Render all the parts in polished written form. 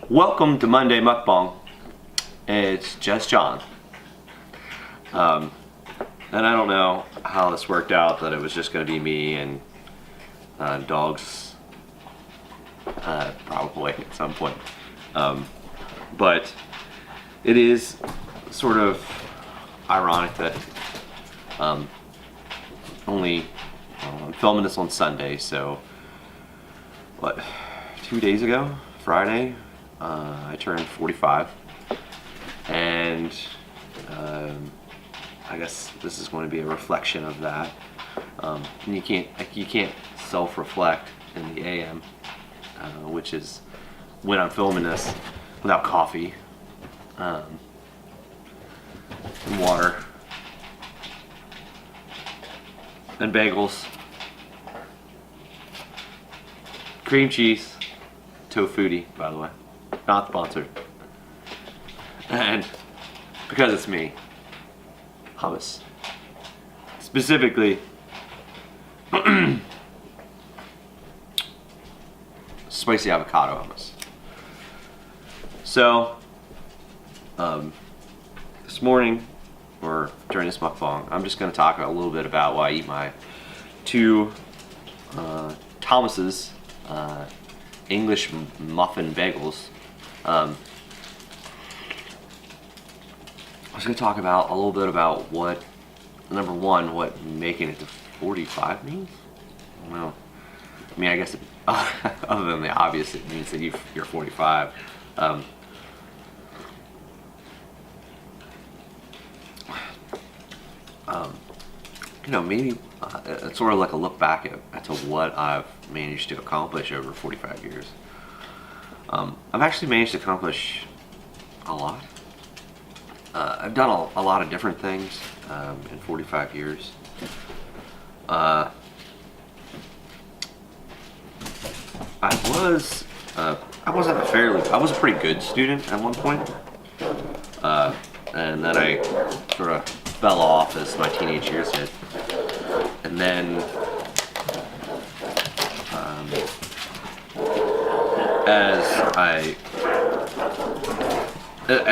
Welcome to Monday Mukbang. It's just John. And I don't know how this worked out, that it was just going to be me and dogs, probably at some point. But it is sort of ironic that I'm filming this on Sunday, so what, 2 days ago, Friday, I turned 45, and I guess this is going to be a reflection of that. And you can't self-reflect in the AM, which is when I'm filming this, without coffee and water and bagels, cream cheese, tofutti, by the way, not sponsored, and because it's me, hummus, specifically spicy avocado hummus. So this morning, or during this mukbang, I'm just going to talk a little bit about why I eat my two Thomas's English muffin bagels. I was going to talk about a little bit about what, number one, what making it to 45 means. Well, I mean, I guess other than the obvious, it means that you're 45. You know, maybe it's sort of like a look back at what I've managed to accomplish over 45 years. I've actually managed to accomplish a lot. I've done a lot of different things in 45 years. I was a pretty good student at one point, and then I sort of fell off as my teenage years hit, and then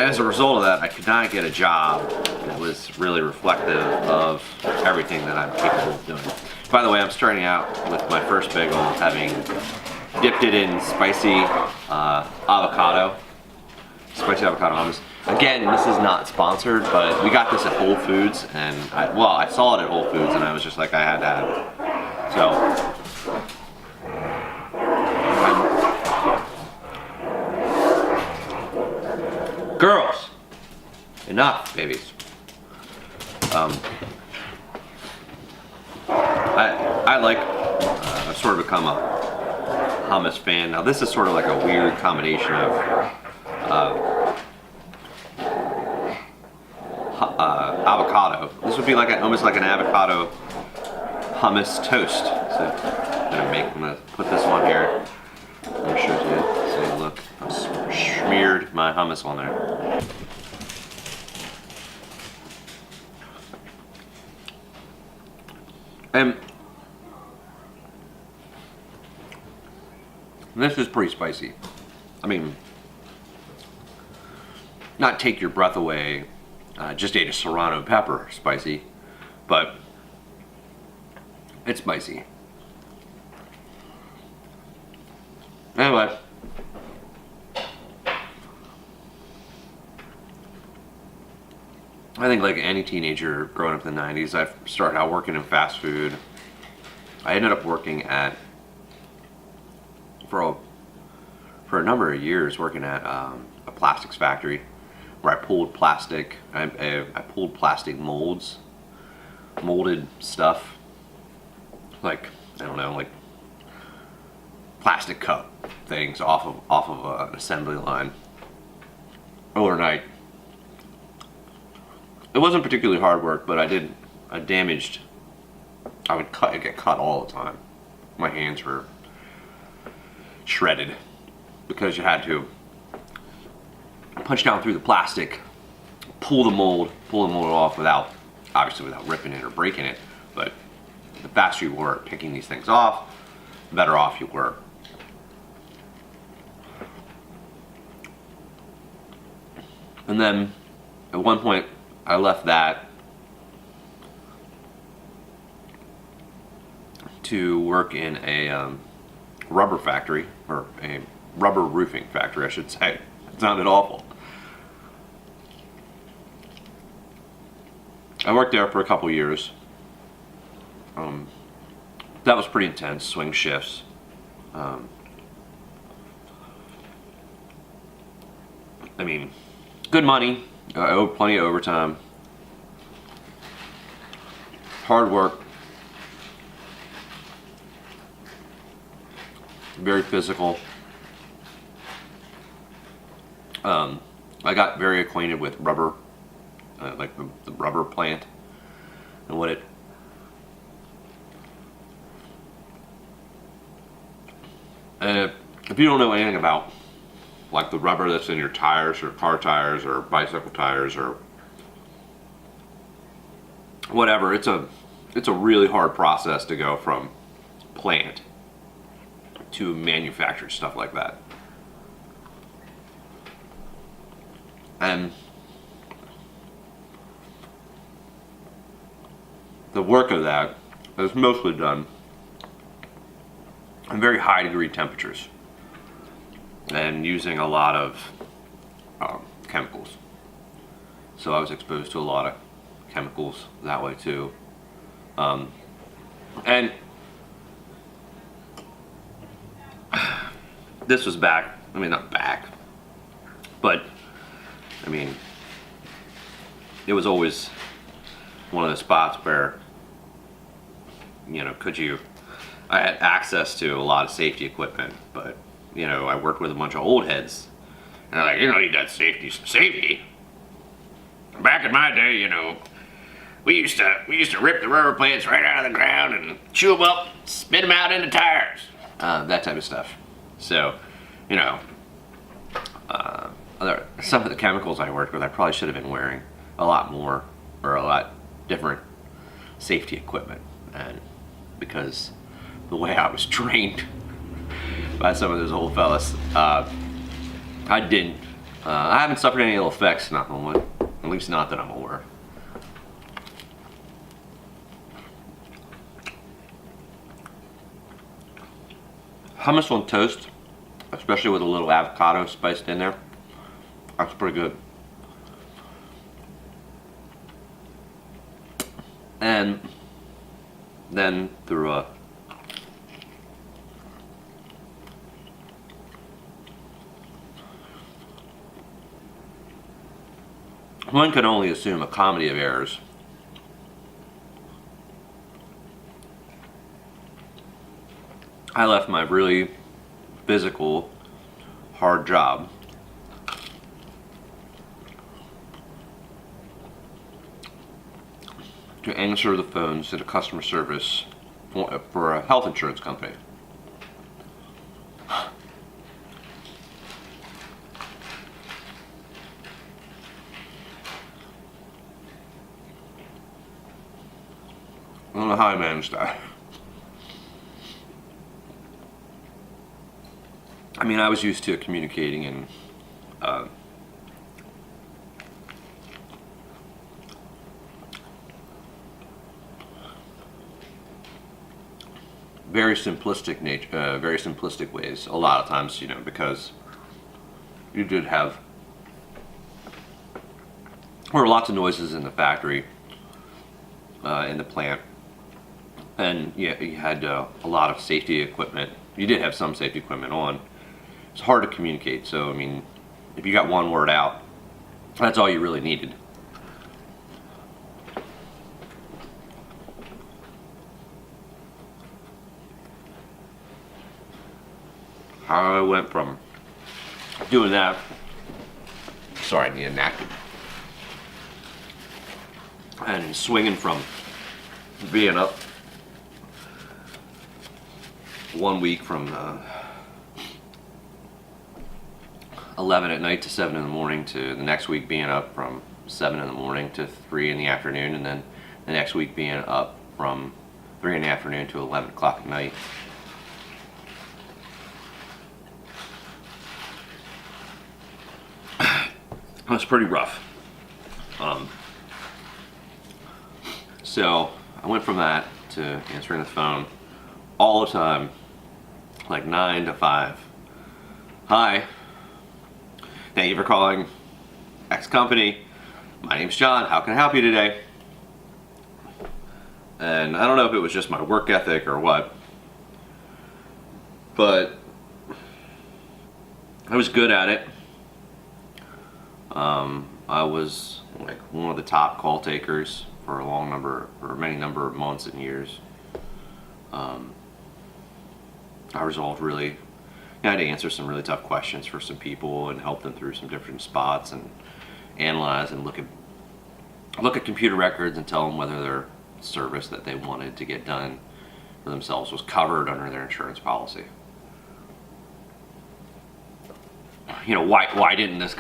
as a result of that, I could not get a job that was really reflective of everything that I'm capable of doing. By the way, I'm starting out with my first bagel having dipped it in spicy avocado hummus. Again, this is not sponsored, but we got this at Whole Foods, and I saw it at Whole Foods, and I was just like, I had to have it. So, girls, enough, babies. I've sort of become a hummus fan. Now, this is sort of like a weird combination of avocado. This would be like almost like an avocado hummus toast. So I'm gonna put this on here. I'm sure you say, look, I've smeared my hummus on there. And this is pretty spicy. I mean, not take your breath away, just ate a serrano pepper spicy, but it's spicy. Anyway, I think like any teenager growing up in the 90s, I started out working in fast food. I ended up working for a number of years working at a plastics factory where I pulled plastic. I pulled plastic molds, molded stuff, like, I don't know, like plastic cup things off of an assembly line overnight. It wasn't particularly hard work, but I would get cut all the time. My hands were shredded because you had to punch down through the plastic, pull the mold off obviously without ripping it or breaking it. But the faster you were at picking these things off, the better off you were. And then at one point I left that to work in a rubber factory, or a rubber roofing factory, I should say. It sounded awful. I worked there for a couple years. That was pretty intense, swing shifts. I mean, good money, plenty of overtime, hard work, very physical. I got very acquainted with rubber, like the rubber plant and what it. And if you don't know anything about like the rubber that's in your tires or car tires or bicycle tires or whatever, it's a really hard process to go from plant to manufactured stuff like that. And the work of that is mostly done in very high degree temperatures and using a lot of chemicals. So I was exposed to a lot of chemicals that way too. And this was back, I mean, not back, but I mean, it was always one of the spots where, you know, I had access to a lot of safety equipment, but, you know, I worked with a bunch of old heads, and they're like, you know, you got safety. Back in my day, you know, we used to rip the rubber plants right out of the ground and chew them up, spit them out into tires, that type of stuff. So, you know, some of the chemicals I worked with, I probably should have been wearing a lot more or a lot different safety equipment, and because the way I was trained by some of those old fellas, I didn't. I haven't suffered any ill effects, knock on wood. At least not that I'm aware. Hummus on toast, especially with a little avocado spiced in there, that's pretty good. And then through one could only assume a comedy of errors. I left my really physical, hard job to answer the phones at a customer service for a health insurance company. I don't know how I managed that. I mean, I was used to communicating in very simplistic ways. A lot of times, you know, because you did have, there were lots of noises in the factory, in the plant, and yeah, you had a lot of safety equipment. You did have some safety equipment on. It's hard to communicate, so I mean, if you got one word out, that's all you really needed. I went from doing that, sorry, I need a napkin, and swinging from being up 1 week from 11 at night to 7 in the morning, to the next week being up from 7 in the morning to 3 in the afternoon, and then the next week being up from 3 in the afternoon to 11 o'clock at night. It was pretty rough. So I went from that to answering the phone all the time, like 9 to 5. Hi, thank you for calling X company. My name's John. How can I help you today? And I don't know if it was just my work ethic or what, but I was good at it. I was like one of the top call takers for many number of months and years. I resolved I had to answer some really tough questions for some people and help them through some different spots and analyze and look at computer records and tell them whether their service that they wanted to get done for themselves was covered under their insurance policy. Why didn't this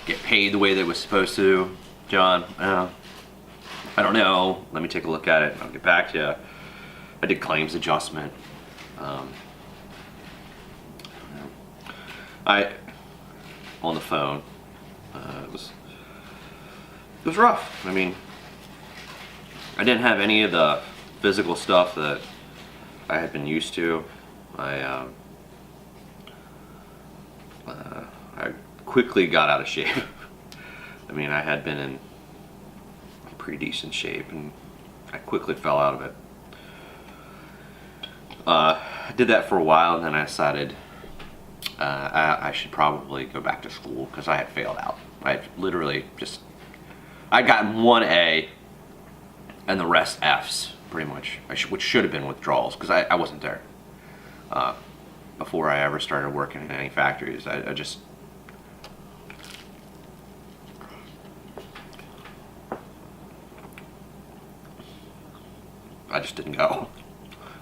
get paid the way that it was supposed to, John? I don't know. Let me take a look at it and I'll get back to you. I did claims adjustment. On the phone. It was rough. I mean, I didn't have any of the physical stuff that I had been used to. I quickly got out of shape. I mean, I had been in pretty decent shape and I quickly fell out of it. I did that for a while and then I decided I should probably go back to school because I had failed out. I'd gotten one A and the rest F's pretty much, which should have been withdrawals because I wasn't there. Before I ever started working in any factories, I just didn't go.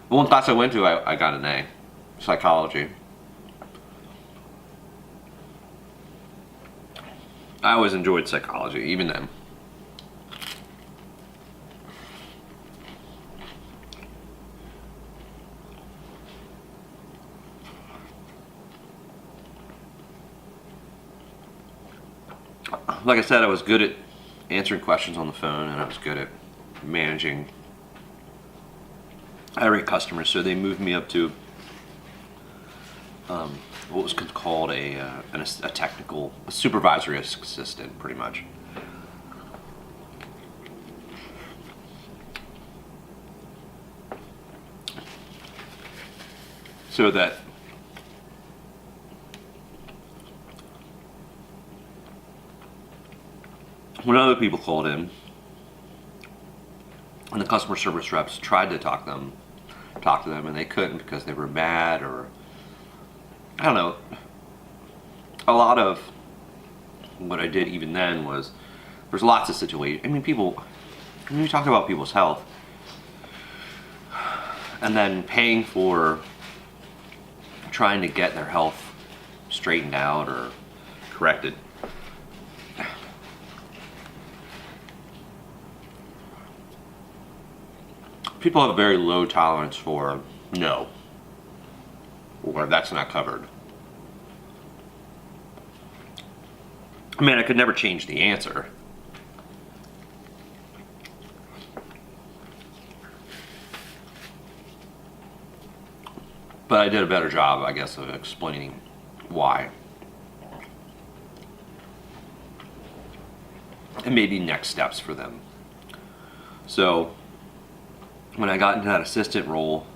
The one class I went to, I got an A, psychology. I always enjoyed psychology, even then. Like I said, I was good at answering questions on the phone and I was good at managing irate customers, so they moved me up to what was called a supervisory assistant, pretty much. So that when other people called in and the customer service reps tried to talk to them and they couldn't because they were mad, or I don't know. A lot of what I did even then was there's lots of situations. I mean, when you talk about people's health and then paying for trying to get their health straightened out or corrected, people have a very low tolerance for no, or that's not covered. I mean, I could never change the answer. But I did a better job, I guess, of explaining why. And maybe next steps for them. So when I got into that assistant role,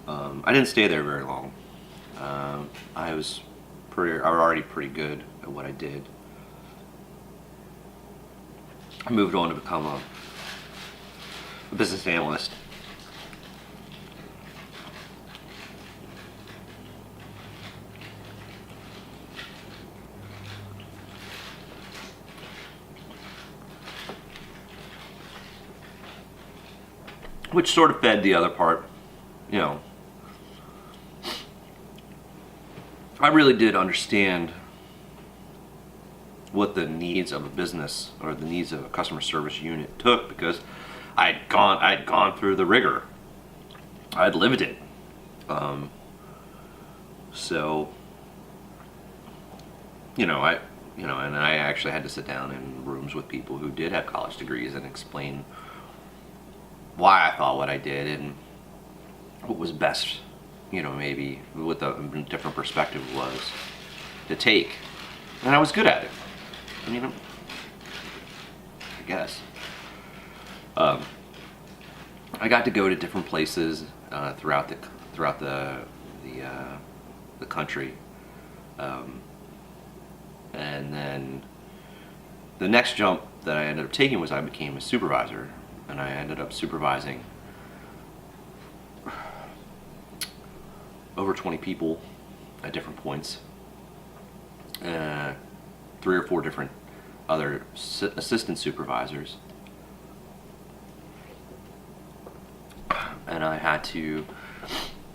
I didn't stay there very long. I was already pretty good at what I did. I moved on to become a business analyst. Which sort of fed the other part, you know. I really did understand what the needs of a business or the needs of a customer service unit took, because I'd gone through the rigor. I'd lived it. So and I actually had to sit down in rooms with people who did have college degrees and explain why I thought what I did and what was best, maybe what the different perspective was to take. And I was good at it. I guess. I got to go to different places throughout the country, and then the next jump that I ended up taking was I became a supervisor, and I ended up supervising over 20 people at different points, 3 or 4 different other assistant supervisors. And I had to,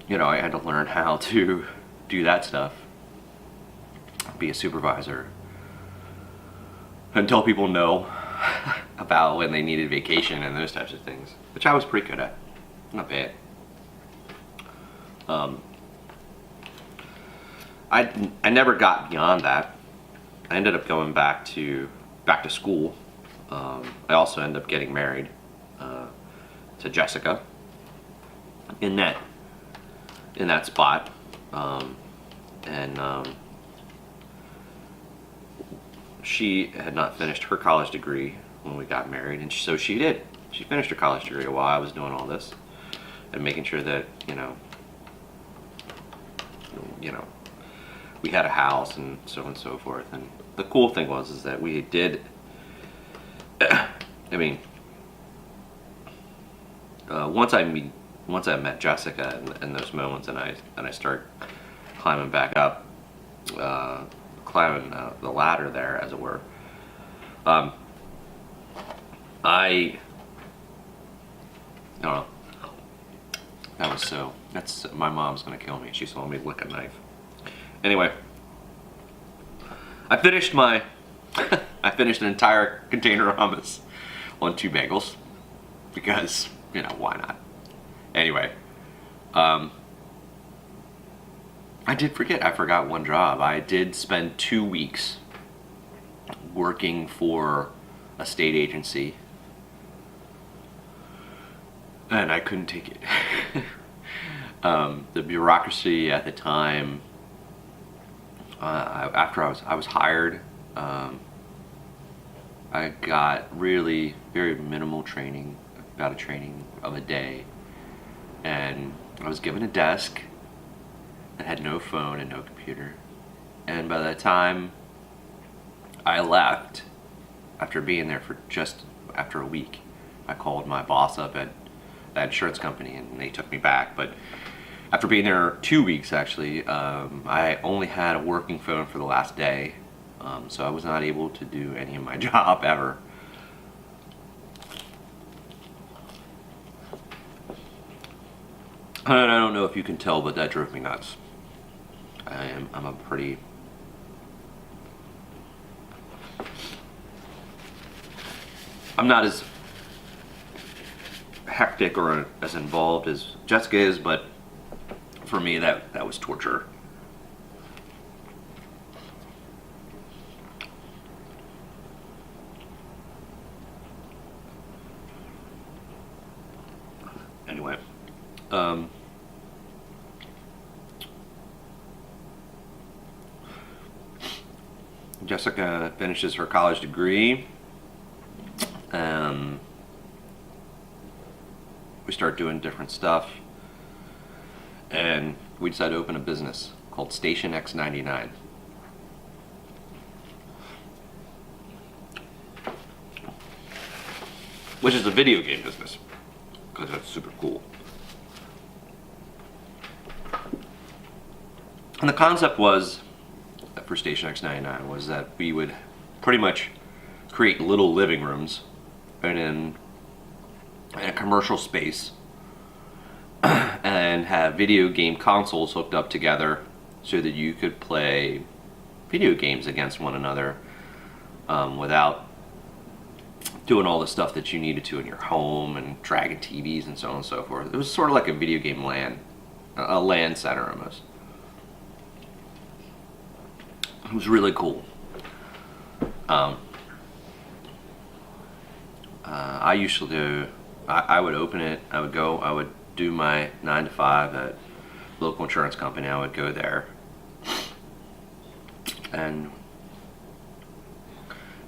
learn how to do that stuff, be a supervisor, and tell people no about when they needed vacation and those types of things, which I was pretty good at. Not bad. I never got beyond that. I ended up going back to school. I also ended up getting married to Jessica in that spot, and she had not finished her college degree when we got married, and so she did. She finished her college degree while I was doing all this and making sure that we had a house and so on and so forth. And the cool thing was that we did. Once I met Jessica in those moments, and I start climbing back up, climbing the ladder there, as it were. I don't know. That's my mom's gonna kill me. She saw me lick a knife. Anyway, I finished an entire container of hummus on 2 bagels because why not? Anyway, I forgot one job. I did spend 2 weeks working for a state agency, and I couldn't take it. The bureaucracy at the time, after I was hired, I got really very minimal training, about a training of a day, and I was given a desk that had no phone and no computer. And by the time I left, after being there for just after a week, I called my boss up at that insurance company and they took me back. But after being there 2 weeks, actually, I only had a working phone for the last day, so I was not able to do any of my job ever. And I don't know if you can tell, but that drove me nuts. I'm not as hectic or as involved as Jessica is, but for me that was torture. Anyway, Jessica finishes her college degree. We start doing different stuff, and we decided to open a business called Station X99. Which is a video game business, because that's super cool. And the concept was, for Station X99, was that we would pretty much create little living rooms in a commercial space and have video game consoles hooked up together so that you could play video games against one another without doing all the stuff that you needed to in your home and dragging TVs and so on and so forth. It was sort of like a video game LAN, a LAN center almost. It was really cool. I used to do, I would open it, I would do my 9 to 5 at local insurance company. I would go there, and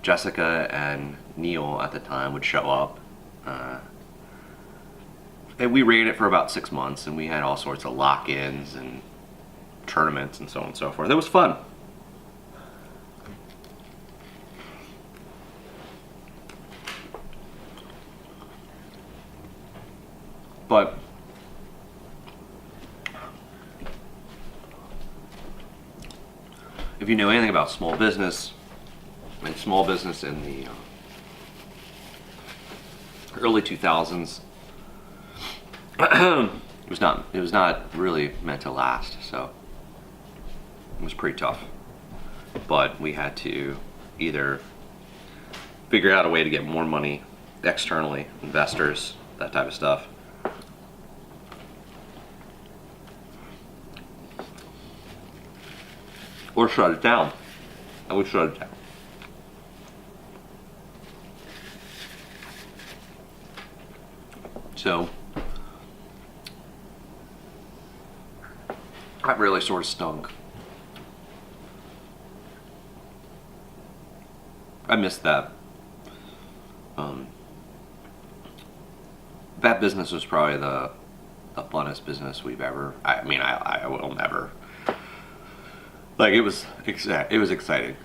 Jessica and Neil at the time would show up, and we ran it for about 6 months, and we had all sorts of lock-ins and tournaments and so on and so forth. It was fun. But if you know anything about small business, and small business in the early 2000s, it was not really meant to last, so it was pretty tough. But we had to either figure out a way to get more money externally, investors, that type of stuff, or shut it down. And we shut it down. So that really sort of stunk. I missed that. That business was probably the funnest business we've ever. I mean, I will never. Like, it was exciting.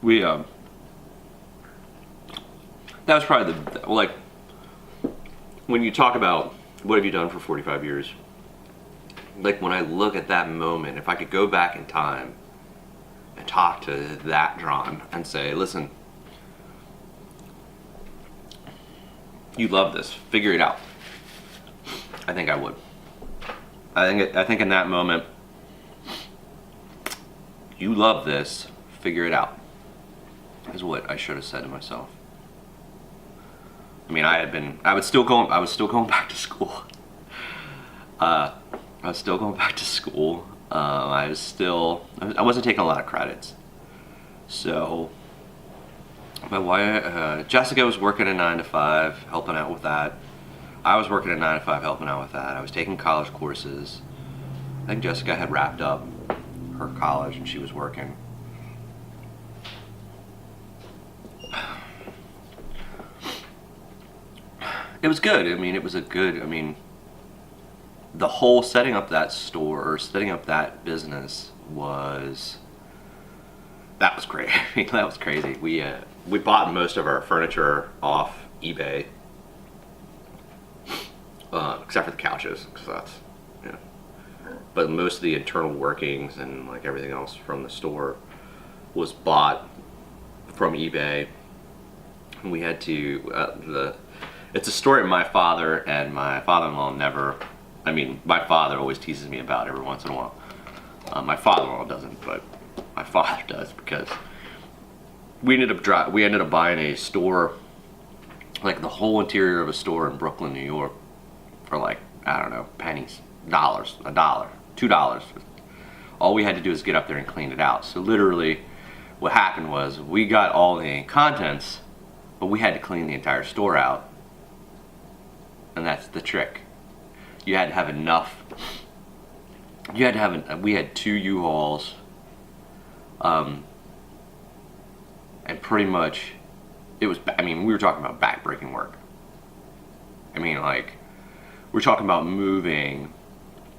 We that was probably like, when you talk about what have you done for 45 years, like, when I look at that moment, if I could go back in time and talk to that John and say, listen, you love this, figure it out, I think I would. I think in that moment, you love this, figure it out, is what I should have said to myself. I mean, I was still going back to school. I wasn't taking a lot of credits. So my wife, Jessica was working a 9 to 5, helping out with that. I was working a 9 to 5, helping out with that. I was taking college courses. I think Jessica had wrapped up her college and she was working. It was good. I mean, the whole setting up that store, or setting up that business was great. I mean, that was crazy. We bought most of our furniture off eBay, except for the couches, because that's, but most of the internal workings and like everything else from the store was bought from eBay. And we had to it's a story my father and my father-in-law never. I mean, my father always teases me about every once in a while. My father-in-law doesn't, but my father does, because we ended up buying a store, like the whole interior of a store in Brooklyn, New York, for like, I don't know, pennies, dollars, $1, $2. All we had to do is get up there and clean it out. So literally, what happened was we got all the contents, but we had to clean the entire store out, and that's the trick. You had to have enough. We had 2 U-Hauls, and pretty much, we were talking about back-breaking work. I mean, like, we're talking about moving,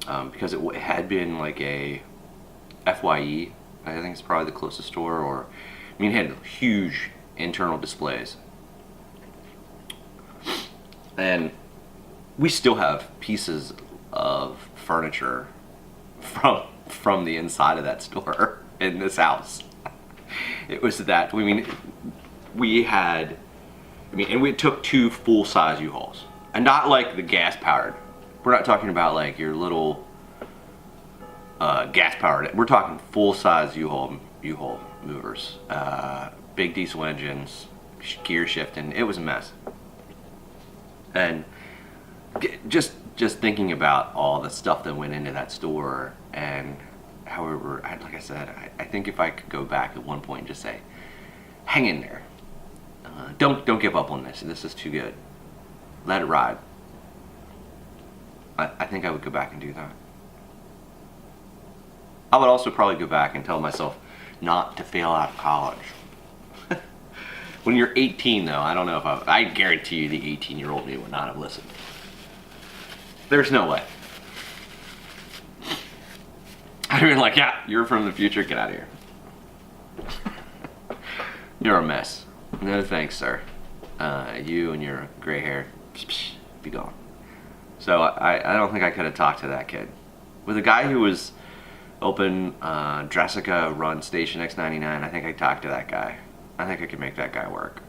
because it had been like a FYE, I think it's probably the closest store, or, I mean, it had huge internal displays. And we still have pieces of furniture from the inside of that store in this house. It was that, and we took 2 full-size U-Hauls, and not like the gas-powered. We're not talking about like your little gas-powered. We're talking full-size U-Haul movers, big diesel engines, gear shifting. It was a mess. And just thinking about all the stuff that went into that store, and however, like I said, I think if I could go back at one point and just say, hang in there, don't give up on this. This is too good. Let it ride. I think I would go back and do that. I would also probably go back and tell myself not to fail out of college. When you're 18, though, I don't know if I guarantee you the 18-year-old me would not have listened. There's no way. I'd have been like, yeah, you're from the future, get out of here. You're a mess. No thanks, sir. You and your gray hair, be gone. So I don't think I could have talked to that kid. With a guy who was open Jessica run Station X99, I think I talked to that guy. I think I could make that guy work.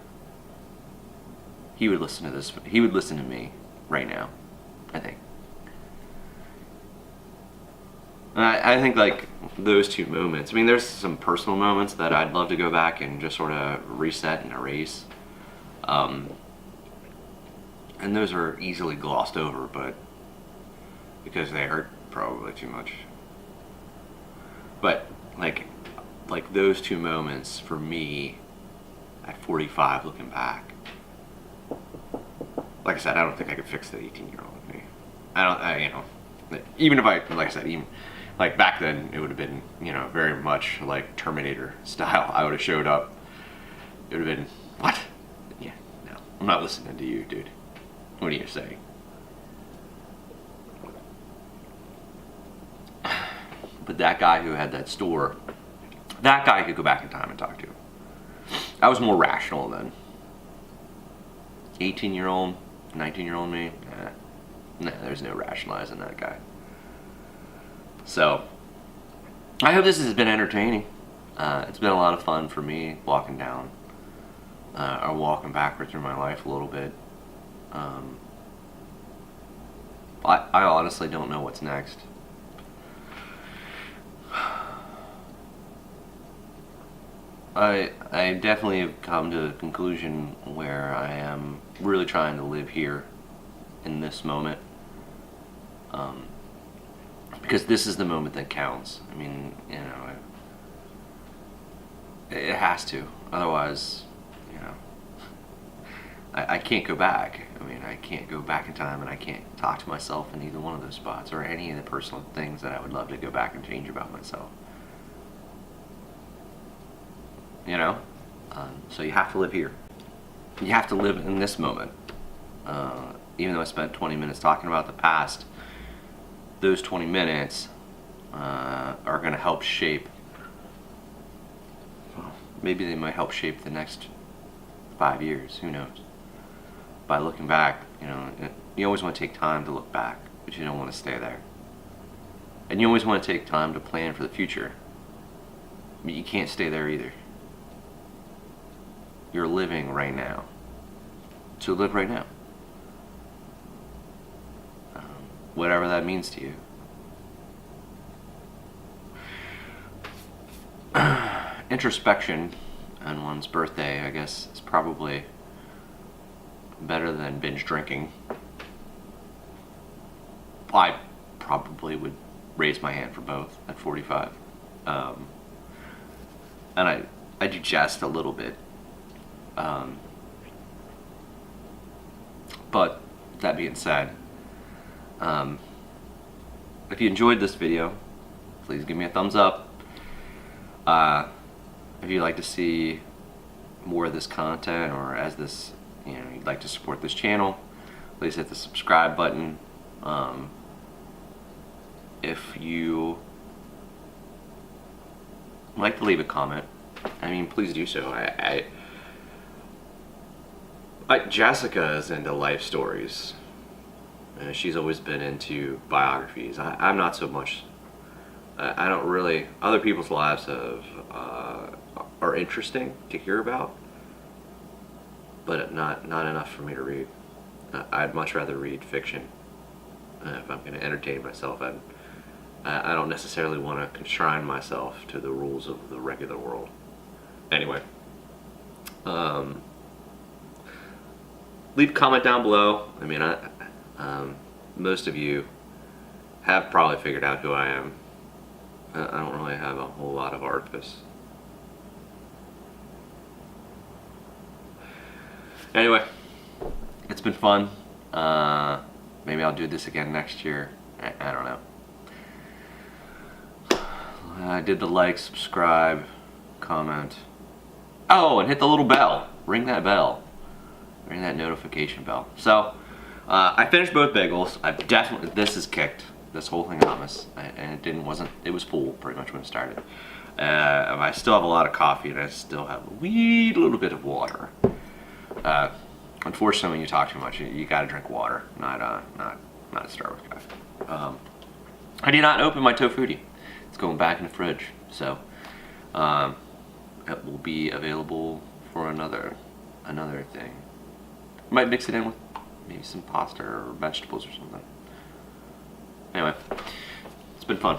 He would listen to this. He would listen to me right now, I think. And I think like those two moments. I mean, there's some personal moments that I'd love to go back and just sort of reset and erase. And those are easily glossed over, but because they hurt probably too much. But like those two moments for me at 45 looking back. Like I said, I don't think I could fix the 18-year-old me. Even if I, like I said, even like back then it would have been, very much like Terminator style. I would have showed up. It would have been, what? Yeah, no, I'm not listening to you, dude. What do you say? But that guy who had that store, that guy I could go back in time and talk to. I was more rational then. 18-year-old, 19-year-old me, nah, there's no rationalizing that guy. So, I hope this has been entertaining. It's been a lot of fun for me walking down, or walking backward through my life a little bit. I honestly don't know what's next. I definitely have come to the conclusion where I am really trying to live here in this moment. Because this is the moment that counts. I mean, it has to. Otherwise, I can't go back. I mean, I can't go back in time, and I can't talk to myself in either one of those spots or any of the personal things that I would love to go back and change about myself. So you have to live here. You have to live in this moment. Even though I spent 20 minutes talking about the past, those 20 minutes are going to help shape, maybe they might help shape the next 5 years, who knows. By looking back, you always want to take time to look back, but you don't want to stay there. And you always want to take time to plan for the future, but you can't stay there either. You're living right now. So live right now. Whatever that means to you. Introspection on one's birthday, I guess, is probably better than binge drinking. I probably would raise my hand for both at 45. And I do jest a little bit. But that being said, if you enjoyed this video, please give me a thumbs up. If you'd like to see more of this content, or as this, you'd like to support this channel, please hit the subscribe button. If you would like to leave a comment, please do so. Jessica is into life stories. She's always been into biographies. I'm not so much. I don't really. Other people's lives are interesting to hear about, but not enough for me to read. I'd much rather read fiction if I'm going to entertain myself. I don't necessarily want to confine myself to the rules of the regular world. Anyway, leave a comment down below. Most of you have probably figured out who I am. I don't really have a whole lot of artifice. Anyway, it's been fun. Maybe I'll do this again next year. I don't know. I did the like, subscribe, comment. Oh, and hit the little bell. Ring that bell. Ring that notification bell. So, I finished both bagels. I've definitely, this is kicked. This whole thing hummus, and it was full pretty much when it started. I still have a lot of coffee, and I still have a wee little bit of water. Unfortunately, when you talk too much, you gotta drink water, not a Starbucks guy. I did not open my tofutti. It's going back in the fridge, so it will be available for another thing. Might mix it in with maybe some pasta or vegetables or something. Anyway, it's been fun.